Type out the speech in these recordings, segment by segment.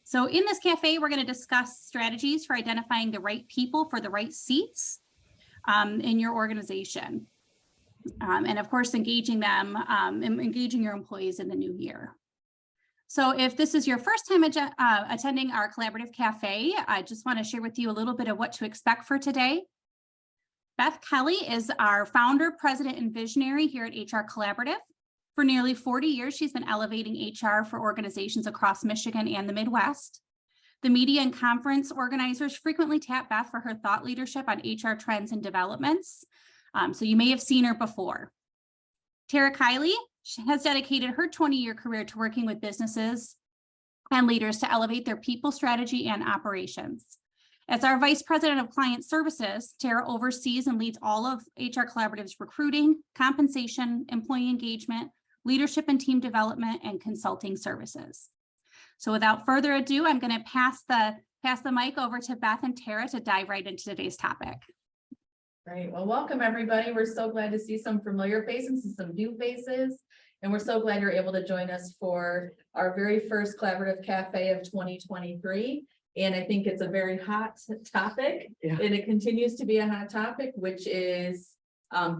So in this cafe, we're going to discuss strategies for identifying the right people for the right seats in your organization. And of course, engaging them and engaging your employees in the new year. So if this is your first time attending our collaborative cafe, I just want to share with you a little bit of what to expect for today. Beth Kelly is our founder, president, and visionary here at HR Collaborative. For nearly 40 years, she's been elevating HR for organizations across Michigan and the Midwest. The media and conference organizers frequently tap Beth for her thought leadership on HR trends and developments. So you may have seen her before. Tara Kiley has dedicated her 20-year career to working with businesses and leaders to elevate their people strategy and operations. As our Vice President of Client Services, Tara oversees and leads all of HR Collaborative's recruiting, compensation, employee engagement, leadership and team development, and consulting services. So without further ado, I'm going to pass the mic over to Beth and Tara to dive right into today's topic. Great. Well, welcome everybody. We're so glad to see some familiar faces and some new faces. And we're so glad you're able to join us for our very first collaborative cafe of 2023. And I think it's a very hot topic, and it continues to be a hot topic, which is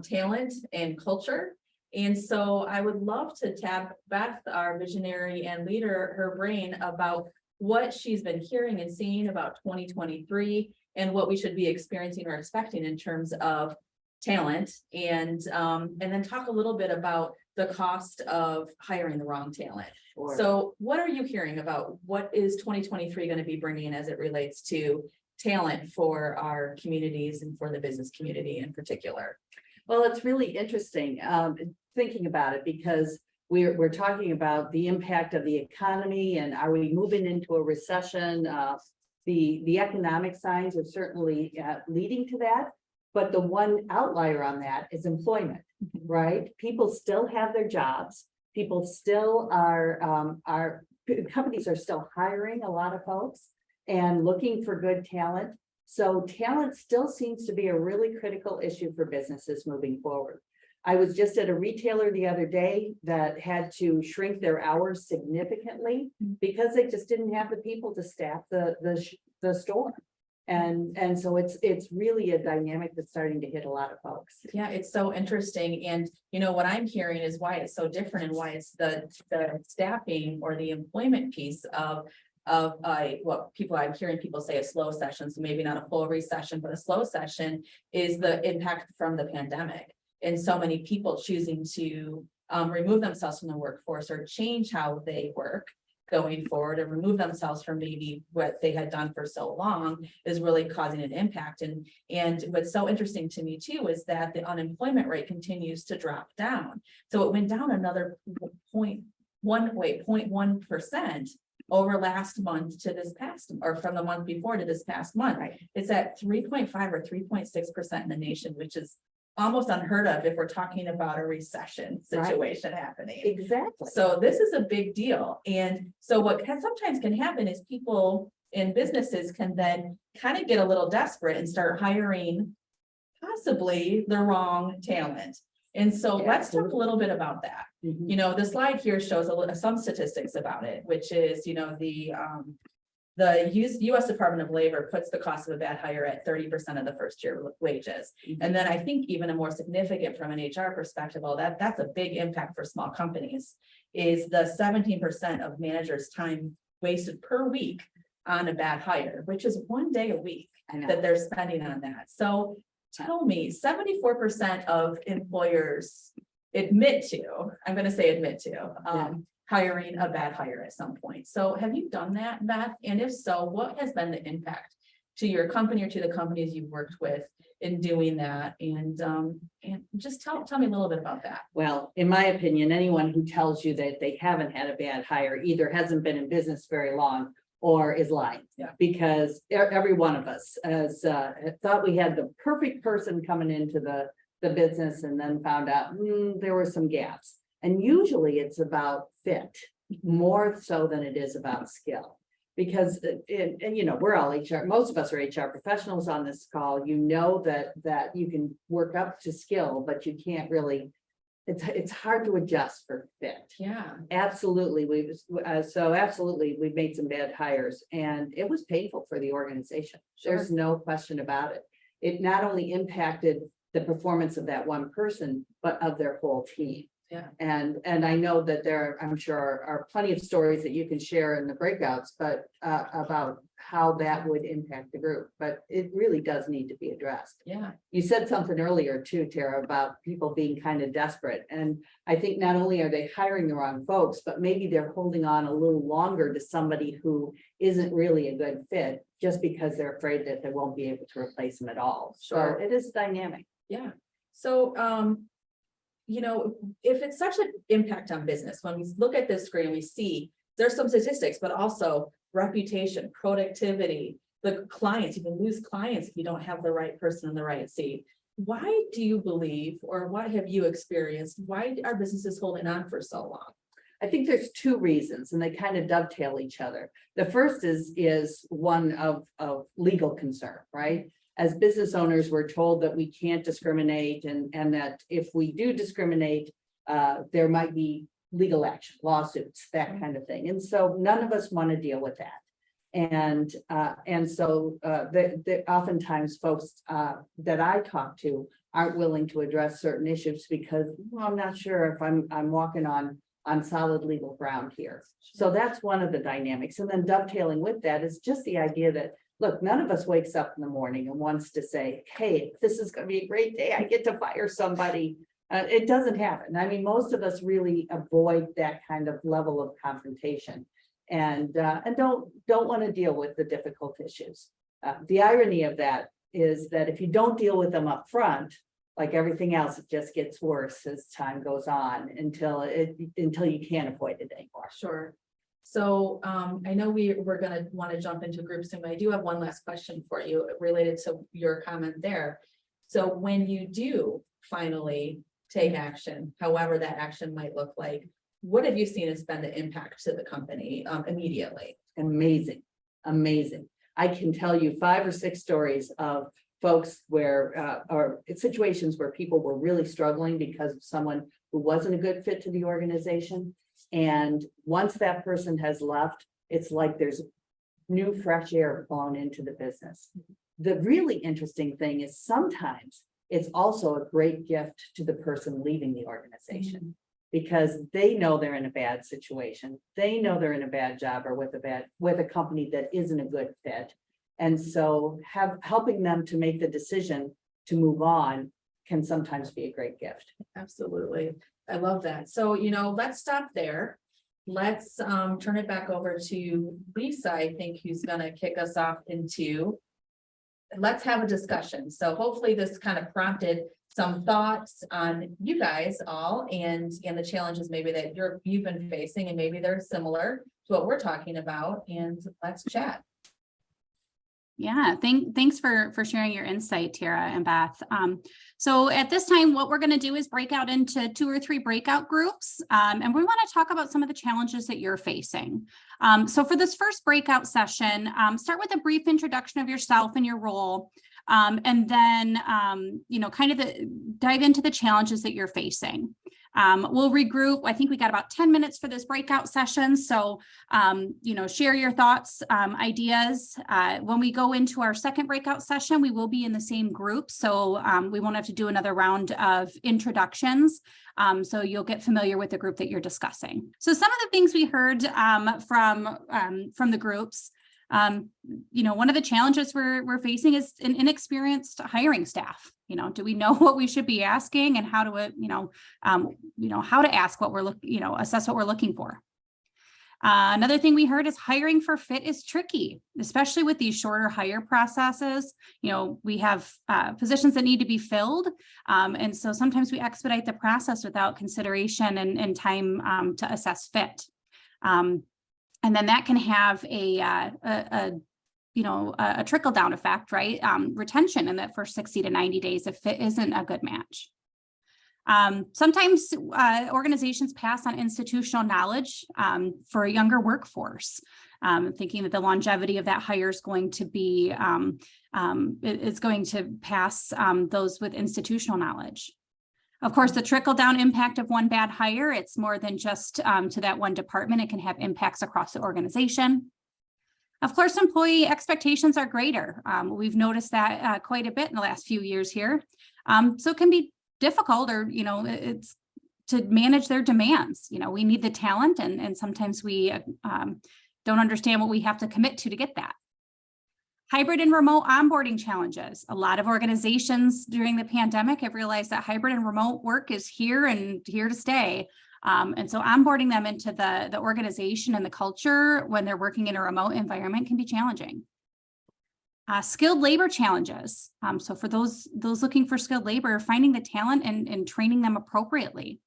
talent and culture. And so I would love to tap Beth, our visionary and leader, her brain about what she's been hearing and seeing about 2023 and what we should be experiencing or expecting in terms of talent, and then talk a little bit about the cost of hiring the wrong talent. Sure. So what are you hearing about what is 2023 going to be bringing as it relates to talent for our communities and for the business community in particular? Well, it's really interesting thinking about it, because we're talking about the impact of the economy and are we moving into a recession? The economic signs are certainly leading to that, but the one outlier on that is employment, right? People still have their jobs. People still companies are still hiring a lot of folks and looking for good talent. So talent still seems to be a really critical issue for businesses moving forward. I was just at a retailer the other day that had to shrink their hours significantly because they just didn't have the people to staff the store. And so it's really a dynamic that's starting to hit a lot of folks. Yeah, it's so interesting. And you know what I'm hearing is why it's so different and why it's the staffing or the employment piece of what I'm hearing people say a slow session. So maybe not a full recession, but a slow session is the impact from the pandemic. And so many people choosing to remove themselves from the workforce or change how they work going forward and remove themselves from maybe what they had done for so long is really causing an impact. And what's so interesting to me too is that the unemployment rate continues to drop down. So it went down another 0.1% over last month to this past, or from the month before to this past month. Right. It's at 3.5 or 3.6% in the nation, which is almost unheard of if we're talking about a recession situation happening. Exactly. So this is a big deal. And so what sometimes can happen is people in businesses can then kind of get a little desperate and start hiring possibly the wrong talent. And so let's talk a little bit about that. Mm-hmm. You know, the slide here shows some statistics about it, which is, you know, the U.S. Department of Labor puts the cost of a bad hire at 30% of the first year wages. Mm-hmm. And then I think even a more significant from an HR perspective, that's a big impact for small companies, is the 17% of managers' time wasted per week on a bad hire, which is 1 day a week that they're spending on that. So tell me, 74% of employers admit to hiring a bad hire at some point. So have you done that, Beth? And if so, what has been the impact to your company or to the companies you've worked with in doing that? And just tell me a little bit about that. Well, in my opinion, anyone who tells you that they haven't had a bad hire either hasn't been in business very long or is lying. Yeah. Because every one of us has thought we had the perfect person coming into the business and then found out there were some gaps. And usually it's about fit more so than it is about skill, because and you know, we're all HR, most of us are HR professionals on this call. You know that you can work up to skill, but you can't really it's hard to adjust for fit. Yeah, Absolutely, absolutely, we've made some bad hires and it was painful for the organization. There's no question about it. It not only impacted the performance of that one person, but of their whole team. yeah, And I know that there, I'm sure are plenty of stories that you can share in the breakouts, but about how that would impact the group, but it really does need to be addressed. yeah, You said something earlier too, Tara, about people being kind of desperate. And I think not only are they hiring the wrong folks, but maybe they're holding on a little longer to somebody who isn't really a good fit just because they're afraid that they won't be able to replace them at all. Sure. So it is dynamic. yeah. So, you know, if it's such an impact on business, when we look at this screen, we see there's some statistics, but also reputation, productivity, the clients, you can lose clients if you don't have the right person in the right seat. Why do you believe, or what have you experienced? Why are businesses holding on for so long? I think there's two reasons and they kind of dovetail each other. The first is one of legal concern, right? As business owners, we're told that we can't discriminate and that if we do discriminate, there might be legal action, lawsuits, that kind of thing. And so none of us want to deal with that. And so oftentimes folks that I talk to aren't willing to address certain issues because, well, I'm not sure if I'm walking on solid legal ground here. So that's one of the dynamics. And then dovetailing with that is just the idea that, look, none of us wakes up in the morning and wants to say, hey, this is going to be a great day. I get to fire somebody. It doesn't happen. I mean, most of us really avoid that kind of level of confrontation and don't want to deal with the difficult issues. The irony of that is that if you don't deal with them up front, like everything else, it just gets worse as time goes on until you can't avoid it anymore. Sure. So I know we're gonna want to jump into groups soon, but I do have one last question for you related to your comment there. So when you do finally take action, however that action might look like, what have you seen has been the impact to the company immediately? Amazing, amazing. I can tell you 5 or 6 stories of folks where or situations where people were really struggling because of someone who wasn't a good fit to the organization. And once that person has left, it's like there's new fresh air blown into the business. The really interesting thing is sometimes it's also a great gift to the person leaving the organization because they know they're in a bad situation. They know they're in a bad job or with a company that isn't a good fit. And so helping them to make the decision to move on can sometimes be a great gift. Absolutely. I love that. So, you know, let's stop there. Let's turn it back over to Lisa, I think, who's gonna kick us off into. Let's have a discussion. So hopefully this kind of prompted some thoughts on you guys all and the challenges maybe that you've been facing, and maybe they're similar to what we're talking about, and let's chat. Yeah, thanks for sharing your insight, Tara and Beth. So at this time, what we're going to do is break out into 2 or 3 breakout groups, and we want to talk about some of the challenges that you're facing. So for this first breakout session, start with a brief introduction of yourself and your role, and then kind of dive into the challenges that you're facing. We'll regroup. I think we got about 10 minutes for this breakout session. So, share your thoughts, ideas. When we go into our second breakout session, we will be in the same group. So we won't have to do another round of introductions. So you'll get familiar with the group that you're discussing. So some of the things we heard from the groups, one of the challenges we're facing is an inexperienced hiring staff. Do we know what we should be asking and how to, how to ask what we're assess what we're looking for. Another thing we heard is hiring for fit is tricky, especially with these shorter hire processes. We have positions that need to be filled. And so sometimes we expedite the process without consideration and time to assess fit. And then that can have a trickle down effect, right? Retention in that first 60 to 90 days if fit isn't a good match. Sometimes organizations pass on institutional knowledge for a younger workforce, thinking that the longevity of that hire is going to be, is going to pass those with institutional knowledge. Of course, the trickle down impact of one bad hire, it's more than just to that one department. It can have impacts across the organization. Of course, employee expectations are greater. We've noticed that quite a bit in the last few years here. So it can be difficult, or, it's to manage their demands. We need the talent, and sometimes we don't understand what we have to commit to get that. Hybrid and remote onboarding challenges. A lot of organizations during the pandemic have realized that hybrid and remote work is here and here to stay. And so onboarding them into the organization and the culture when they're working in a remote environment can be challenging. Skilled labor challenges. So for those looking for skilled labor, finding the talent and training them appropriately.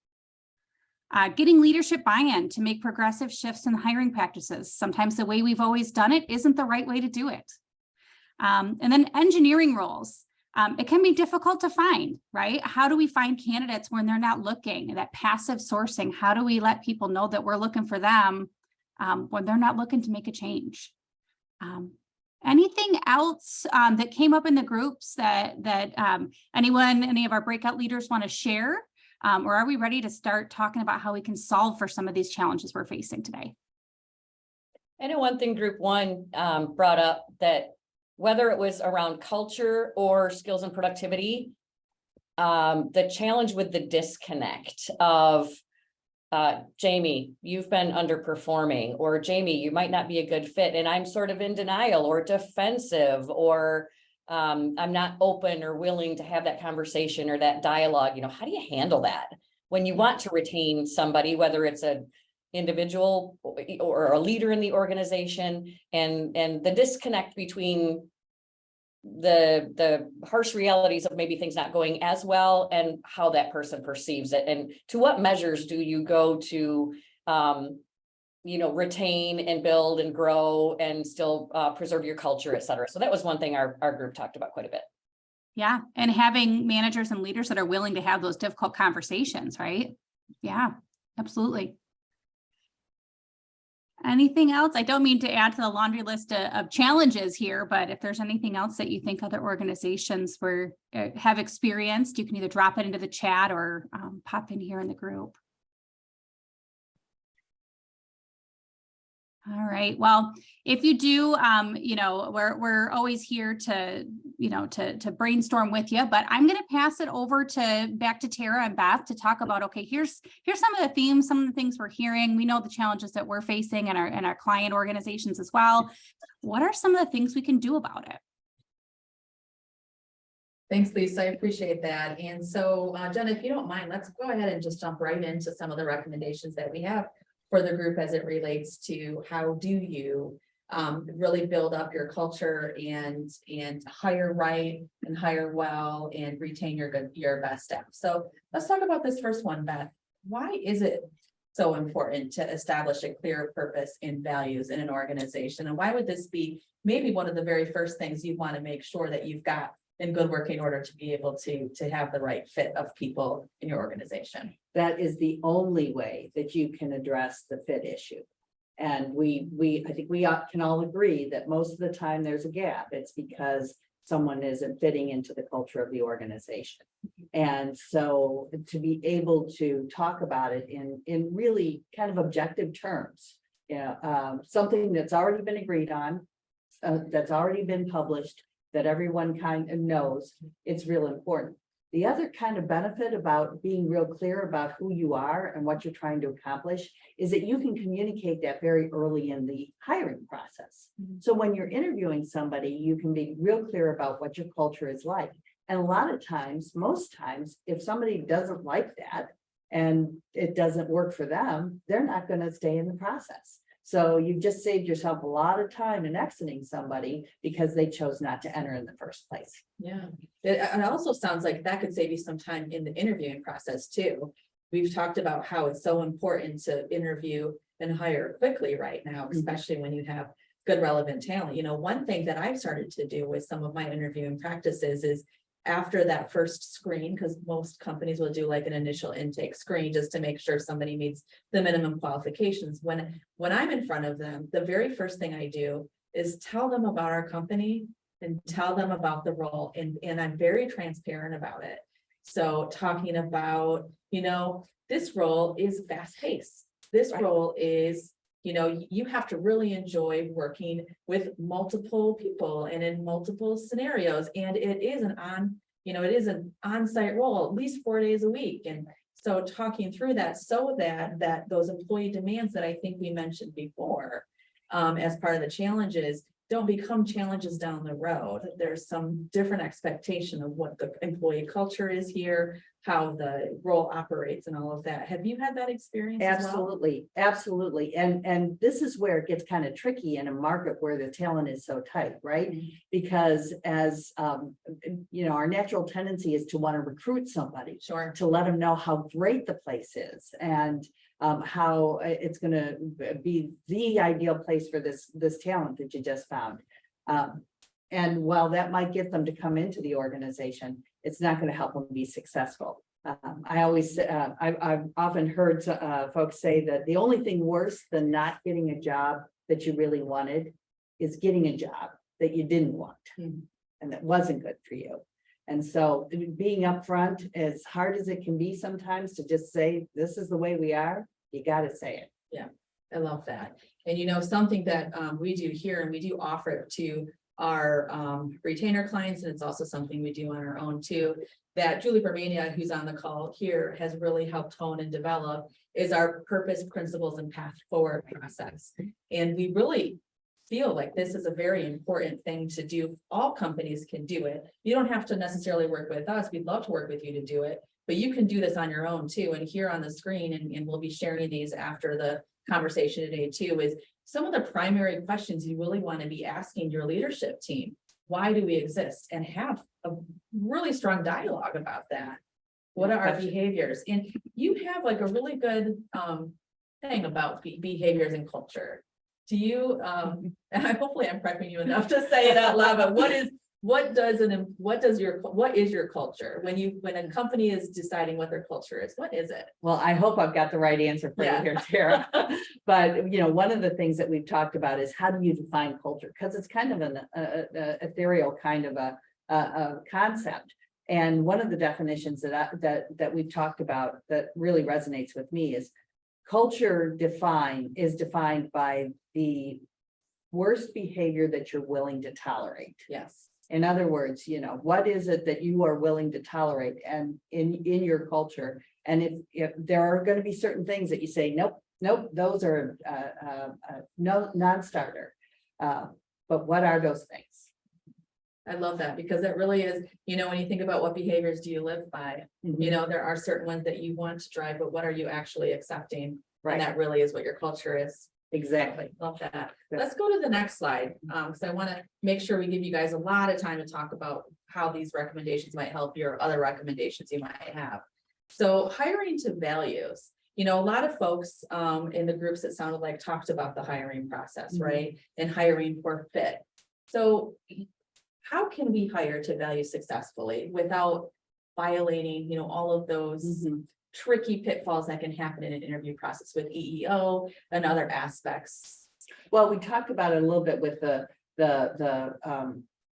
Getting leadership buy-in to make progressive shifts in hiring practices. Sometimes the way we've always done it isn't the right way to do it. And then engineering roles. It can be difficult to find, right? How do we find candidates when they're not looking? That passive sourcing, how do we let people know that we're looking for them when they're not looking to make a change? Anything else that came up in the groups that any of our breakout leaders want to share? Or are we ready to start talking about how we can solve for some of these challenges we're facing today? I know one thing group one brought up, that whether it was around culture or skills and productivity, the challenge with the disconnect of Jamie, you've been underperforming, or Jamie, you might not be a good fit, and I'm sort of in denial or defensive, or I'm not open or willing to have that conversation or that dialogue. How do you handle that when you want to retain somebody, whether it's a individual or a leader in the organization, and the disconnect between the harsh realities of maybe things not going as well and how that person perceives it, and to what measures do you go to retain and build and grow and still preserve your culture, et cetera. So that was one thing our group talked about quite a bit. Yeah, and having managers and leaders that are willing to have those difficult conversations, right? Yeah, absolutely. Anything else? I don't mean to add to the laundry list of challenges here, but if there's anything else that you think other organizations have experienced, you can either drop it into the chat or pop in here in the group. All right. Well, if you do, we're always here to brainstorm with you, but I'm going to pass it over back to Tara and Beth to talk about, okay, here's some of the themes, some of the things we're hearing. We know the challenges that we're facing in our client organizations as well. What are some of the things we can do about it? Thanks, Lisa. I appreciate that. And so, Jen, if you don't mind, let's go ahead and just jump right into some of the recommendations that we have for the group as it relates to how do you really build up your culture and hire right and hire well and retain your best staff. So let's talk about this first one, Beth. Why is it so important to establish a clear purpose and values in an organization? And why would this be maybe one of the very first things you want to make sure that you've got in good working order to be able to have the right fit of people in your organization? That is the only way that you can address the fit issue. And I think we can all agree that most of the time there's a gap. It's because someone isn't fitting into the culture of the organization. And so to be able to talk about it in really kind of objective terms, something that's already been agreed on, that's already been published, that everyone kind of knows, it's real important. The other kind of benefit about being real clear about who you are and what you're trying to accomplish is that you can communicate that very early in the hiring process. So when you're interviewing somebody, you can be real clear about what your culture is like. And a lot of times, most times, if somebody doesn't like that and it doesn't work for them, they're not going to stay in the process. So you've just saved yourself a lot of time in exiting somebody because they chose not to enter in the first place. Yeah, it also sounds like that could save you some time in the interviewing process too. We've talked about how it's so important to interview and hire quickly right now, especially when you have good relevant talent. One thing that I've started to do with some of my interviewing practices is after that first screen, because most companies will do like an initial intake screen just to make sure somebody meets the minimum qualifications. When I'm in front of them, the very first thing I do is tell them about our company and tell them about the role. And I'm very transparent about it. So talking about, this role is fast paced. This Right. role is, you have to really enjoy working with multiple people and in multiple scenarios. And it is it is an on-site role, at least 4 days a week. And so talking through that so that those employee demands that I think we mentioned before, as part of the challenges, don't become challenges down the road. There's some different expectation of what the employee culture is here, how the role operates and all of that. Have you had that experience as well? Absolutely, absolutely. And this is where it gets kind of tricky in a market where the talent is so tight, right? Mhm. Because as, our natural tendency is to want to recruit somebody, Sure. to let them know how great the place is and how it's going to be the ideal place for this talent that you just found. And while that might get them to come into the organization, it's not going to help them be successful. I've often heard folks say that the only thing worse than not getting a job that you really wanted is getting a job that you didn't want Mhm. and that wasn't good for you. And so being upfront, as hard as it can be sometimes to just say, this is the way we are, you got to say it. I love that. And something that we do here, and we do offer it to our retainer clients, and it's also something we do on our own too, that Julie Bermania, who's on the call here, has really helped hone and develop, is our purpose, principles, and path forward process. And we really feel like this is a very important thing to do. All companies can do it. You don't have to necessarily work with us. We'd love to work with you to do it, but you can do this on your own too. And here on the screen, and we'll be sharing these after the conversation today too, is some of the primary questions you really want to be asking your leadership team. Why do we exist? And have a really strong dialogue about that. What are our behaviors? And you have like a really good thing about behaviors and culture. Do you, hopefully I'm prepping you enough to say it out loud, but what is your culture? When a company is deciding what their culture is, what is it? Well, I hope I've got the right answer for you Yeah. here, Tara. But, one of the things that we've talked about is how do you define culture? Because it's kind of an ethereal kind of a concept. And one of the definitions that we've talked about that really resonates with me is culture is defined by the worst behavior that you're willing to tolerate. Yes. In other words, what is it that you are willing to tolerate and in your culture? And if there are going to be certain things that you say, nope, those are no non-starter. But what are those things? I love that because it really is, when you think about what behaviors do you live by, there are certain ones that you want to drive, but what are you actually accepting? And Right, that really is what your culture is. exactly. Love that. Let's go to the next slide, because I want to make sure we give you guys a lot of time to talk about how these recommendations might help your other recommendations you might have. So hiring to values, a lot of folks in the groups that sounded like talked about the hiring process, Mhm. right? And hiring for fit. So how can we hire to value successfully without violating, all of those Mhm. tricky pitfalls that can happen in an interview process with EEO and other aspects? Well, we talked about it a little bit with the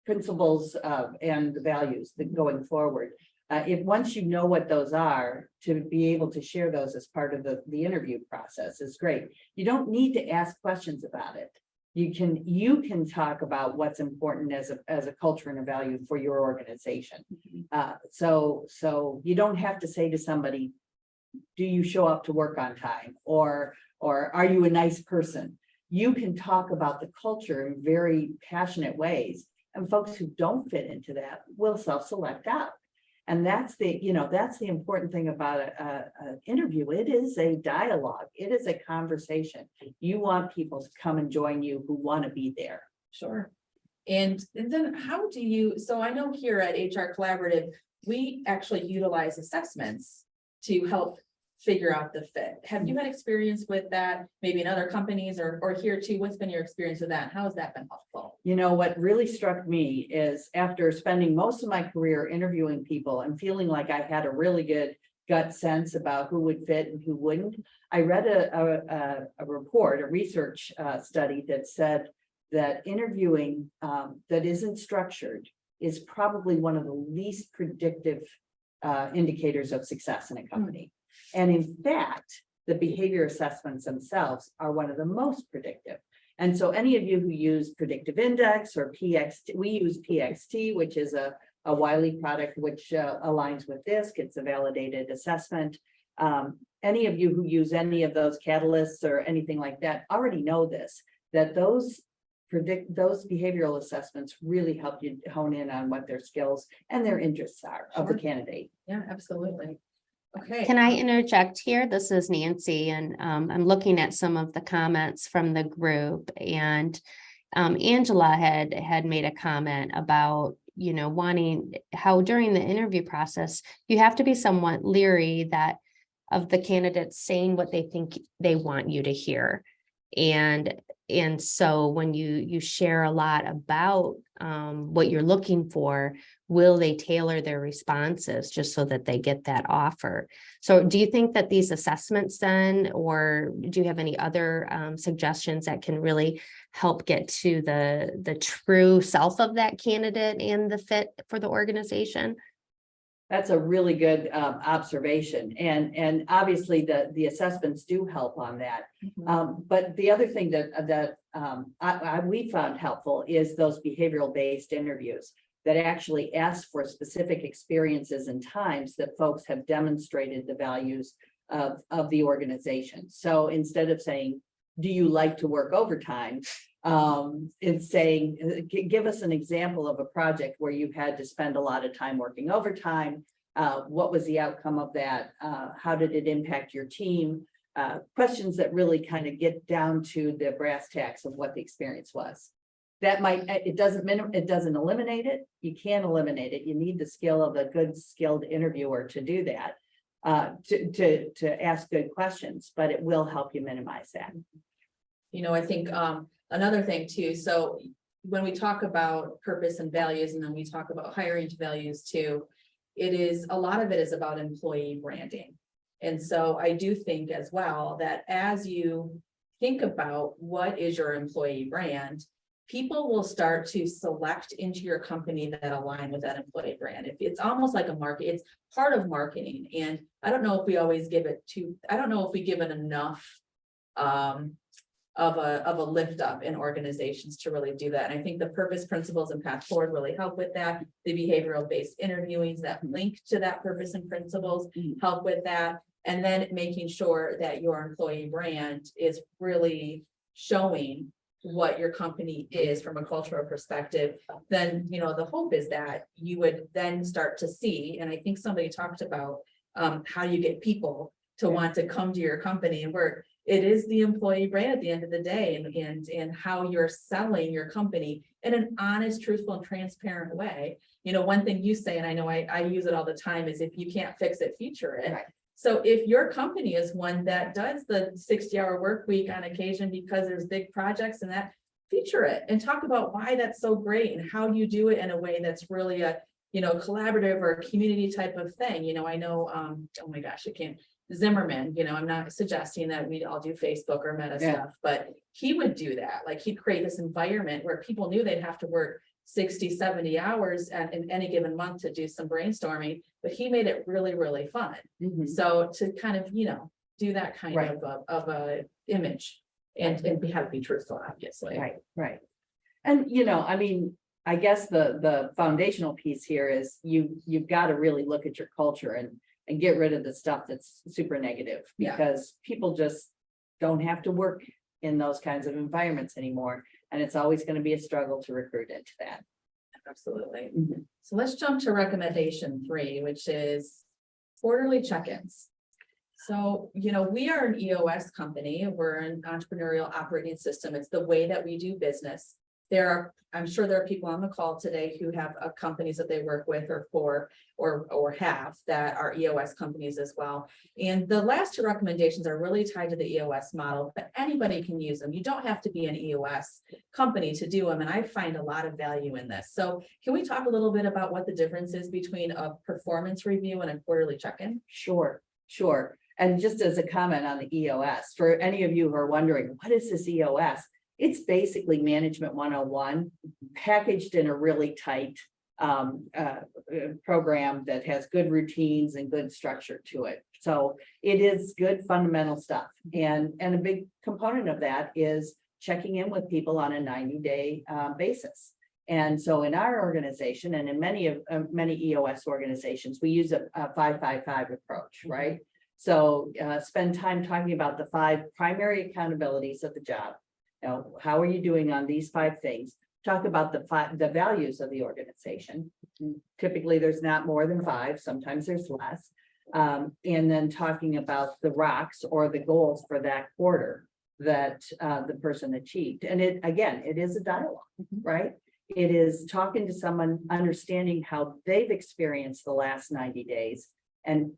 principles and the values that going forward. If once you know what those are, to be able to share those as part of the interview process is great. You don't need to ask questions about it. You can talk about what's important as a culture and a value for your organization. So you don't have to say to somebody, do you show up to work on time? Or are you a nice person? You can talk about the culture in very passionate ways. And folks who don't fit into that will self-select out. And that's the important thing about an interview. It is a dialogue. It is a conversation. You want people to come and join you who want to be there. Sure. And then how do you, so I know here at HR Collaborative, we actually utilize assessments to help figure out the fit. Have you had experience with that, maybe in other companies or here too? What's been your experience with that? How has that been helpful? What really struck me is after spending most of my career interviewing people and feeling like I had a really good gut sense about who would fit and who wouldn't, I read a report, a research study that said that interviewing that isn't structured is probably one of the least predictive indicators of success in a company. And in fact, the behavior assessments themselves are one of the most predictive. And so any of you who use Predictive Index or PXT, we use PXT, which is a Wiley product which aligns with DISC. It's a validated assessment. Any of you who use any of those catalysts or anything like that already know this, that those behavioral assessments really help you hone in on what their skills and their interests are of the candidate. Yeah, absolutely. Okay. Can I interject here? This is Nancy, and I'm looking at some of the comments from the group, and Angela had made a comment about, you know, wanting how during the interview process, you have to be somewhat leery that of the candidates saying what they think they want you to hear. And so when you share a lot about what you're looking for, will they tailor their responses just so that they get that offer? So do you think that these assessments then, or do you have any other suggestions that can really help get to the true self of that candidate and the fit for the organization? That's a really good observation. And obviously the assessments do help on that. But the other thing that we found helpful is those behavioral based interviews that actually ask for specific experiences and times that folks have demonstrated the values of the organization. So instead of saying, do you like to work overtime? It's saying, give us an example of a project where you've had to spend a lot of time working overtime. What was the outcome of that? How did it impact your team? Questions that really kind of get down to the brass tacks of what the experience was. That it doesn't eliminate it. You can't eliminate it. You need the skill of a good skilled interviewer to do that, to ask good questions, but it will help you minimize that. You know, I think another thing too, so when we talk about purpose and values, and then we talk about hiring to values too, a lot of it is about employee branding. And so I do think as well that as you think about what is your employee brand, people will start to select into your company that align with that employee brand. It's almost like a market, it's part of marketing. And I don't know if we always give it I don't know if we give it enough of a lift up in organizations to really do that. And I think the purpose, principles, and path forward really help with that. The behavioral based interviewings that link to that purpose and principles help with that. And then making sure that your employee brand is really showing what your company is from a cultural perspective. Then, you know, the hope is that you would then start to see, and I think somebody talked about how you get people to want to come to your company and work. It is the employee brand at the end of the day, and how you're selling your company in an honest, truthful, and transparent way. You know, one thing you say, and I know I use it all the time, is if you can't fix it, feature it. Right. So if your company is one that does the 60-hour work week on occasion because there's big projects and that, feature it and talk about why that's so great and how you do it in a way that's really a, you know, collaborative or community type of thing. You know, I know, oh my gosh, I can't. Zimmerman, you know, I'm not suggesting that we all do Facebook or Meta stuff, but he would do that. Like he'd create this environment where people knew they'd have to work 60, 70 hours in any given month to do some brainstorming, but he made it really, really fun. So to kind of, you know, do that kind of a image and have to be truthful, obviously. Right. And, you know, I mean, I guess the foundational piece here is you've got to really look at your culture and get rid of the stuff that's super negative, because people just don't have to work in those kinds of environments anymore. And it's always going to be a struggle to recruit into that. Absolutely. So let's jump to recommendation 3, which is quarterly check-ins. So, you know, we are an EOS company. We're an entrepreneurial operating system. It's the way that we do business. I'm sure there are people on the call today who have companies that they work with or for, or have that are EOS companies as well. And the last 2 recommendations are really tied to the EOS model, but anybody can use them. You don't have to be an EOS company to do them. And I find a lot of value in this. So can we talk a little bit about what the difference is between a performance review and a quarterly check-in? Sure. And just as a comment on the EOS, for any of you who are wondering, what is this EOS? It's basically Management 101 packaged in a really tight program that has good routines and good structure to it. So it is good fundamental stuff. And a big component of that is checking in with people on a 90-day basis. And so in our organization and in many EOS organizations, we use a 5-5-5 approach, right? So spend time talking about the 5 primary accountabilities of the job. You know, how are you doing on these 5 things? Talk about the values of the organization. Typically, there's not more than 5, sometimes there's less. And then talking about the rocks or the goals for that quarter that the person achieved. And it is a dialogue, right? It is talking to someone, understanding how they've experienced the last 90 days and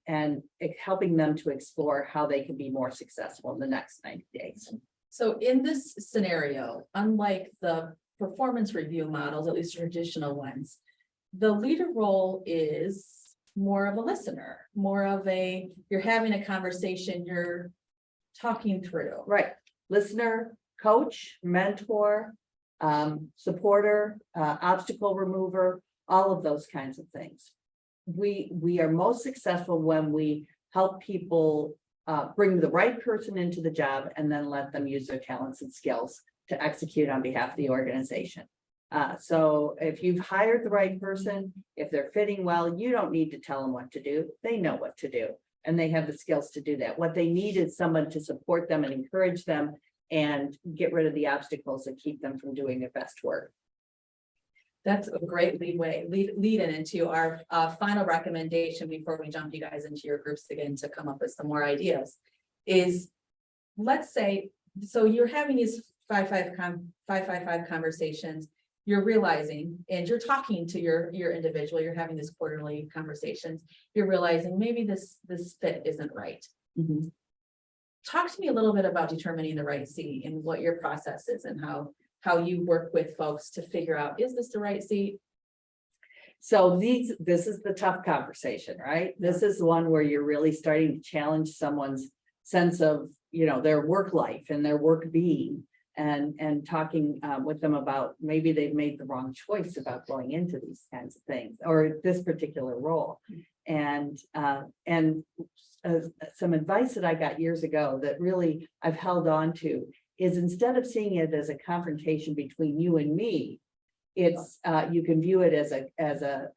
helping them to explore how they can be more successful in the next 90 days. So in this scenario, unlike the performance review models, at least traditional ones, the leader role is more of a listener, more of you're having a conversation, you're talking through. Right. Listener, coach, mentor, supporter, obstacle remover, all of those kinds of things. We are most successful when we help people bring the right person into the job and then let them use their talents and skills to execute on behalf of the organization. So if you've hired the right person, if they're fitting well, you don't need to tell them what to do. They know what to do and they have the skills to do that. What they need is someone to support them and encourage them and get rid of the obstacles that keep them from doing their best work. That's a great lead in into our final recommendation before we jump you guys into your groups again to come up with some more ideas. Is, let's say, so you're having these 5-5-5 conversations, you're realizing, and you're talking to your individual, you're having this quarterly conversations, you're realizing maybe this fit isn't right. Mm-hmm. Talk to me a little bit about determining the right seat and what your process is and how you work with folks to figure out, is this the right seat? So this is the tough conversation, right? This is the one where you're really starting to challenge someone's sense of, their work life and their work being, and talking with them about maybe they've made the wrong choice about going into these kinds of things or this particular role. And some advice that I got years ago that really I've held on to is, instead of seeing it as a confrontation between you and me, it's you can view it as a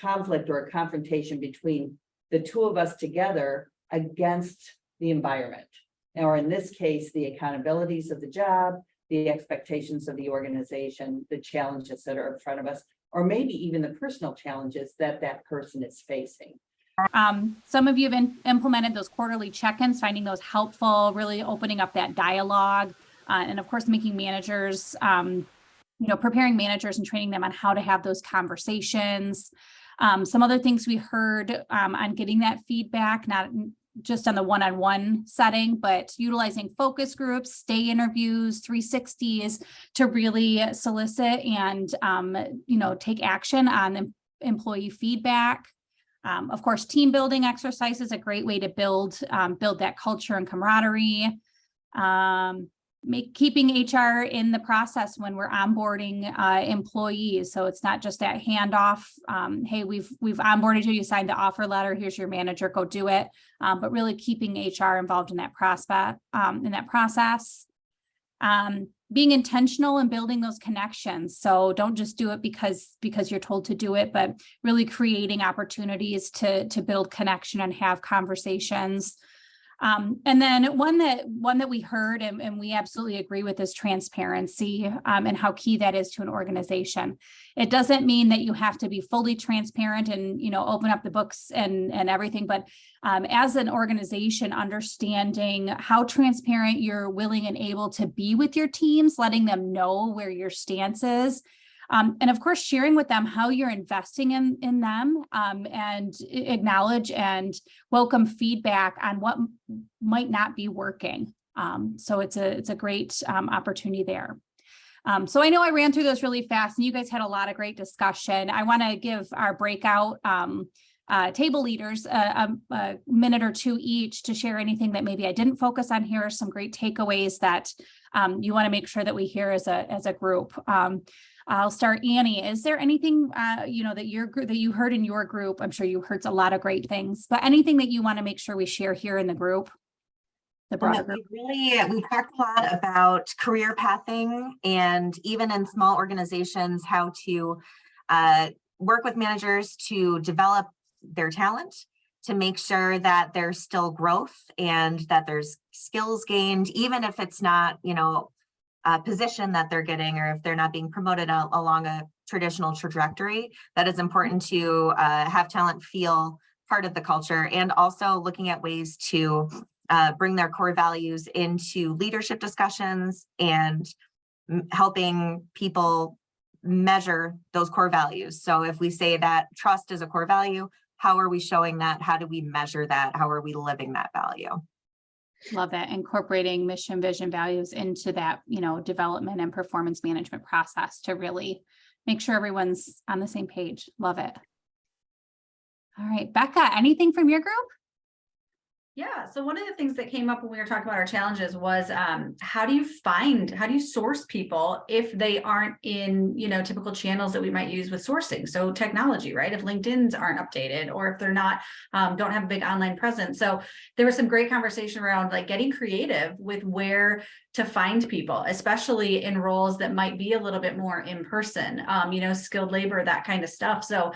conflict or a confrontation between the two of us together against the environment, or in this case, the accountabilities of the job, the expectations of the organization, the challenges that are in front of us, or maybe even the personal challenges that person is facing. Some of you have implemented those quarterly check-ins, finding those helpful, really opening up that dialogue, and of course, making managers, preparing managers and training them on how to have those conversations. Some other things we heard on getting that feedback, not just on the one-on-one setting, but utilizing focus groups, stay interviews, 360s to really solicit and, take action on employee feedback. Of course, team building exercises, a great way to build that culture and camaraderie. Keeping HR in the process when we're onboarding employees. So it's not just that handoff. Hey, we've onboarded you, you signed the offer letter, here's your manager, go do it. But really keeping HR involved in that process. Being intentional and building those connections. So don't just do it because you're told to do it, but really creating opportunities to build connection and have conversations. And then one that we heard and we absolutely agree with is transparency and how key that is to an organization. It doesn't mean that you have to be fully transparent and, open up the books and everything, but as an organization, understanding how transparent you're willing and able to be with your teams, letting them know where your stance is. And of course, sharing with them how you're investing in them and acknowledge and welcome feedback on what might not be working. So it's a great opportunity there. So I know I ran through this really fast and you guys had a lot of great discussion. I want to give our breakout table leaders a minute or two each to share anything that maybe I didn't focus on here, some great takeaways that you want to make sure that we hear as a group. I'll start. Annie, is there anything, that you heard in your group? I'm sure you heard a lot of great things, but anything that you want to make sure we share here in the group? The broader group. We talked a lot about career pathing, and even in small organizations, how to work with managers to develop their talent, to make sure that there's still growth and that there's skills gained, even if it's not, a position that they're getting, or if they're not being promoted along a traditional trajectory. That is important to have talent feel part of the culture, and also looking at ways to bring their core values into leadership discussions and helping people measure those core values. So if we say that trust is a core value, how are we showing that? How do we measure that? How are we living that value? Love that. Incorporating mission, vision, values into that, development and performance management process to really make sure everyone's on the same page. Love it. All right, Becca, anything from your group? Yeah, so one of the things that came up when we were talking about our challenges was how do you source people if they aren't in, typical channels that we might use with sourcing? So technology, right? If LinkedIn's aren't updated, or if they're not, don't have a big online presence. So there was some great conversation around like getting creative with where to find people, especially in roles that might be a little bit more in person, skilled labor, that kind of stuff. So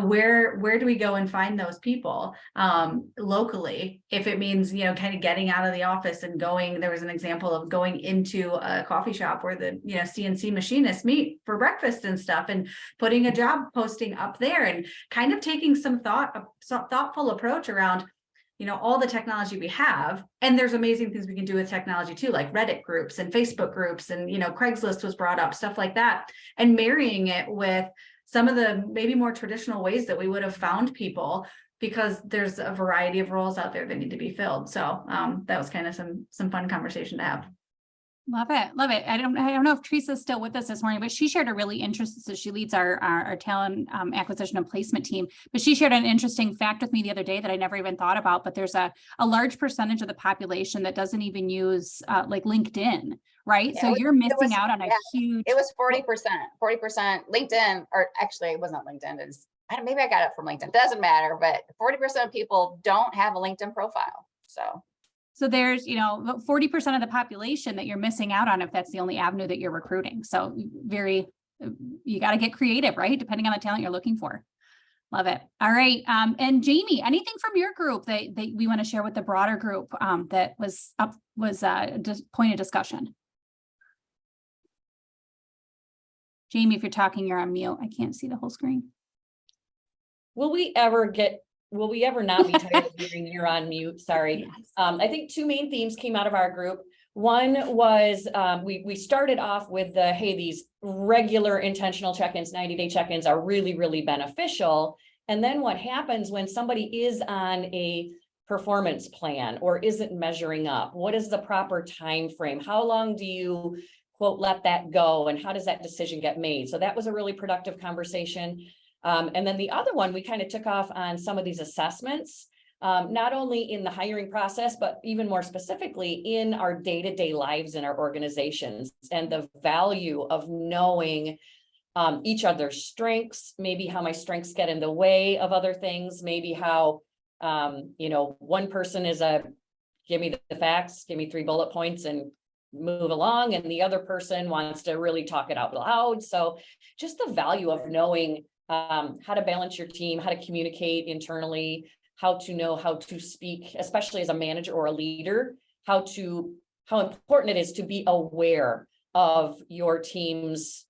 where do we go and find those people locally, if it means, kind of getting out of the office and going? There was an example of going into a coffee shop where the, CNC machinists meet for breakfast and stuff, and putting a job posting up there, and kind of taking some thoughtful approach around, all the technology we have. And there's amazing things we can do with technology too, like Reddit groups and Facebook groups, and, Craigslist was brought up, stuff like that, and marrying it with some of the maybe more traditional ways that we would have found people, because there's a variety of roles out there that need to be filled. So that was kind of some fun conversation to have. Love it. Love it. I don't know if Teresa's still with us this morning, but she shared a really interesting, so she leads our talent acquisition and placement team, but she shared an interesting fact with me the other day that I never even thought about, but there's a large percentage of the population that doesn't even use like LinkedIn, right? Yeah, so you're missing out on a huge. It was 40% LinkedIn, or actually it wasn't LinkedIn. It's, maybe I got it from LinkedIn. Doesn't matter, but 40% of people don't have a LinkedIn profile. So there's, 40% of the population that you're missing out on if that's the only avenue that you're recruiting. So you got to get creative, right? Depending on the talent you're looking for. Love it. All right. And Jamie, anything from your group that we want to share with the broader group that was point of discussion? Jamie, if you're talking, you're on mute. I can't see the whole screen. Will we ever not be tired of hearing you're on mute? Sorry. Yes. I think two main themes came out of our group. One was we started off with hey, these regular intentional check-ins, 90-day check-ins are really, really beneficial. And then what happens when somebody is on a performance plan or isn't measuring up? What is the proper time frame? How long do you, quote, let that go? And how does that decision get made? So that was a really productive conversation. And then the other one, we kind of took off on some of these assessments, not only in the hiring process, but even more specifically in our day-to-day lives in our organizations, and the value of knowing each other's strengths, maybe how my strengths get in the way of other things, maybe how, one person is give me the facts, give me 3 bullet points and move along, and the other person wants to really talk it out loud. So just the value of knowing how to balance your team, how to communicate internally, how to know how to speak, especially as a manager or a leader, how important it is to be aware of your team's,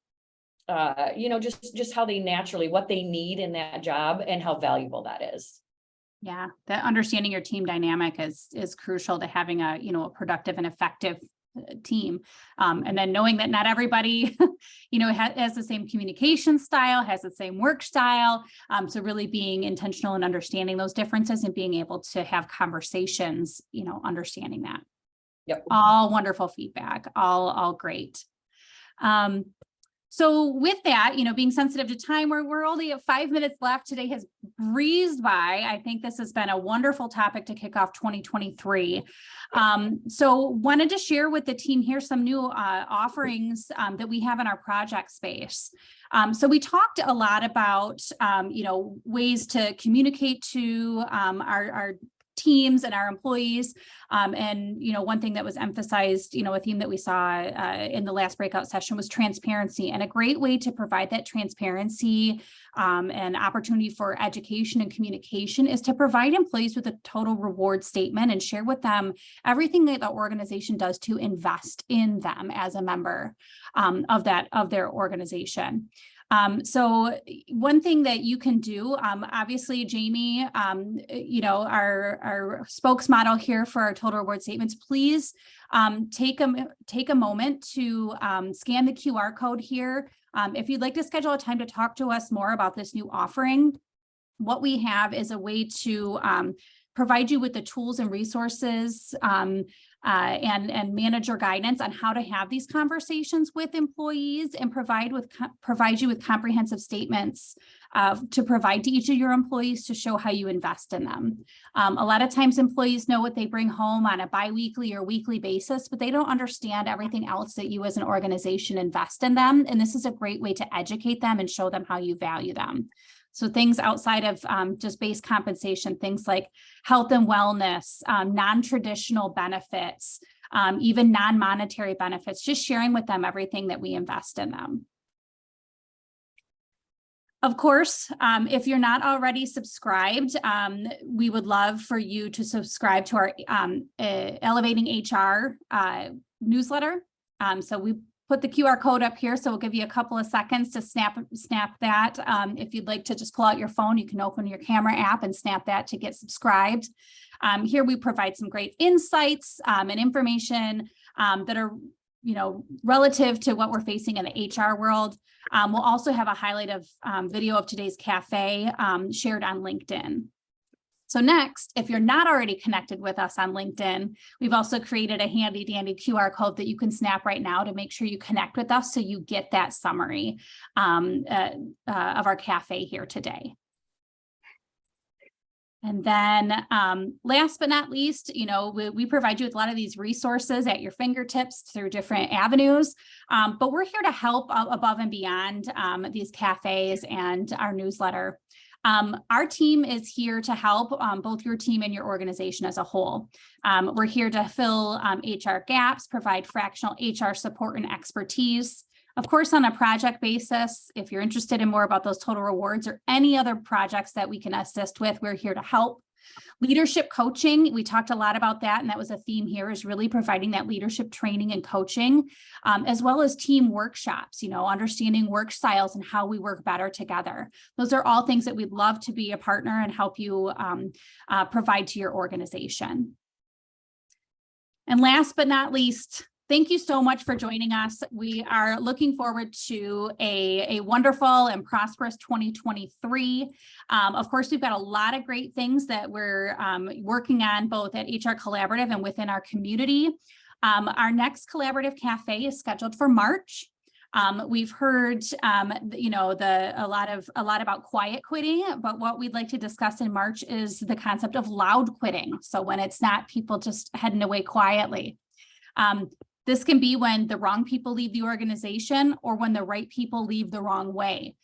just how they naturally, what they need in that job and how valuable that is. Yeah, that understanding your team dynamic is crucial to having a productive and effective team. And then knowing that not everybody, has the same communication style, has the same work style. So really being intentional and understanding those differences and being able to have conversations, understanding that. Yep. All wonderful feedback, all great. So with that, being sensitive to time, we're only at 5 minutes left. Today has breezed by. I think this has been a wonderful topic to kick off 2023. So wanted to share with the team here some new offerings that we have in our project space. So we talked a lot about, ways to communicate to our teams and our employees. And one thing that was emphasized, a theme that we saw in the last breakout session was transparency. And a great way to provide that transparency and opportunity for education and communication is to provide employees with a total reward statement and share with them everything that the organization does to invest in them as a member of their organization. So one thing that you can do, obviously, Jamie, our spokesmodel here for our total reward statements, please take a moment to scan the QR code here. If you'd like to schedule a time to talk to us more about this new offering, what we have is a way to provide you with the tools and resources and manager guidance on how to have these conversations with employees and provide you with comprehensive statements to provide to each of your employees to show how you invest in them. A lot of times employees know what they bring home on a biweekly or weekly basis, but they don't understand everything else that you as an organization invest in them. And this is a great way to educate them and show them how you value them. So things outside of just base compensation, things like health and wellness, non-traditional benefits, even non-monetary benefits, just sharing with them everything that we invest in them. Of course, if you're not already subscribed, we would love for you to subscribe to our Elevating HR newsletter. So we put the QR code up here, so we'll give you a couple of seconds to snap that. If you'd like to just pull out your phone, you can open your camera app and snap that to get subscribed. Here we provide some great insights and information that are relative to what we're facing in the HR world. We'll also have a highlight of video of today's cafe shared on LinkedIn. So next, if you're not already connected with us on LinkedIn, we've also created a handy dandy QR code that you can snap right now to make sure you connect with us so you get that summary of our cafe here today. And then last but not least, we provide you with a lot of these resources at your fingertips through different avenues, but we're here to help above and beyond these cafes and our newsletter. Our team is here to help both your team and your organization as a whole. We're here to fill HR gaps, provide fractional HR support and expertise. Of course, on a project basis, if you're interested in more about those total rewards or any other projects that we can assist with, we're here to help. Leadership coaching, we talked a lot about that, and that was a theme here, is really providing that leadership training and coaching, as well as team workshops, understanding work styles and how we work better together. Those are all things that we'd love to be a partner and help you provide to your organization. And last but not least, thank you so much for joining us. We are looking forward to a wonderful and prosperous 2023. Of course, we've got a lot of great things that we're working on both at HR Collaborative and within our community. Our next Collaborative Cafe is scheduled for March. We've heard, a lot about quiet quitting, but what we'd like to discuss in March is the concept of loud quitting. So when it's not people just heading away quietly. This can be when the wrong people leave the organization or when the right people leave the wrong way.